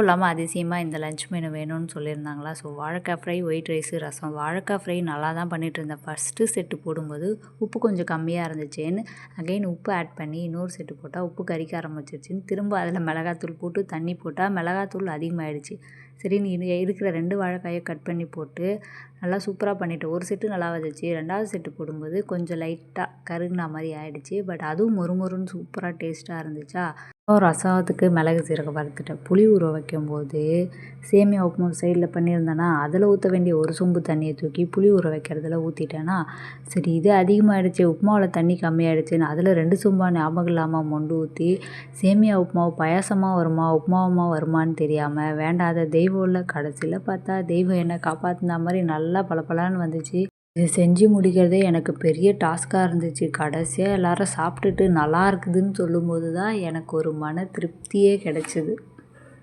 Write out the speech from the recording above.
இல்லாமல் அதிசயமாக இந்த லஞ்ச் மெனு வேணும்னு சொல்லியிருந்தாங்களா. ஸோ வாழைக்காய் ஃப்ரை, ஒயிட் ரைஸு, ரசம். வாழைக்காய் ஃப்ரை நல்லா தான் பண்ணிகிட்டு இருந்தேன். ஃபஸ்ட்டு செட்டு போடும்போது உப்பு கொஞ்சம் கம்மியாக இருந்துச்சேன்னு அகைன் உப்பு ஆட் பண்ணி இன்னொரு செட்டு போட்டால் உப்பு கறிக்க ஆரம்பிச்சிருச்சுன்னு திரும்ப அதில் மிளகாத்தூள் போட்டு தண்ணி போட்டால் மிளகாத்தூள் அதிகமாகிடுச்சு. சரி நீ இருக்கிற 2 வாழைக்காயை கட் பண்ணி போட்டு நல்லா சூப்பராக பண்ணிவிட்டேன். ஒரு செட்டு நல்லா வந்துச்சு. 2வது செட்டு போடும்போது கொஞ்சம் லைட்டாக கருகுனா மாதிரி ஆகிடுச்சு. பட் அதுவும் மொறுமொறுன்னு சூப்பராக டேஸ்ட்டாக இருந்துச்சா. ரசத்துக்கு மிளகு சீரகம் வறுத்துட்டேன். புளி ஊற வைக்கும்போது சேமியா உப்புமா சைடில் பண்ணியிருந்தேன்னா அதில் ஊற்ற வேண்டிய ஒரு சொம்பு தண்ணியை தூக்கி புளி ஊற வைக்கிறதுல ஊற்றிட்டேன்னா சரி இது அதிகமாகிடுச்சு, உப்புமாவில் தண்ணி கம்மியாகிடுச்சுன்னு அதில் 2 சொம்பா ஞாபகம் இல்லாமல் மொண்டு ஊற்றி சேமியா உப்புமாவை பாயாசமாக வருமா உப்புமாவமாக வருமானு தெரியாமல் வேண்டாத தெய்வம் இல்லை. கடைசியில் பார்த்தா தெய்வம் என்னை காப்பாற்றின மாதிரி நல்லா பளபளன்னு வந்துச்சு. இது செஞ்சு முடிக்கிறதே எனக்கு பெரிய டாஸ்க்காக இருந்துச்சு. கடைசியாக எல்லாரும் சாப்பிட்டுட்டு நல்லா இருக்குதுன்னு சொல்லும்போது தான் எனக்கு ஒரு மன திருப்தியே கிடைச்சிது.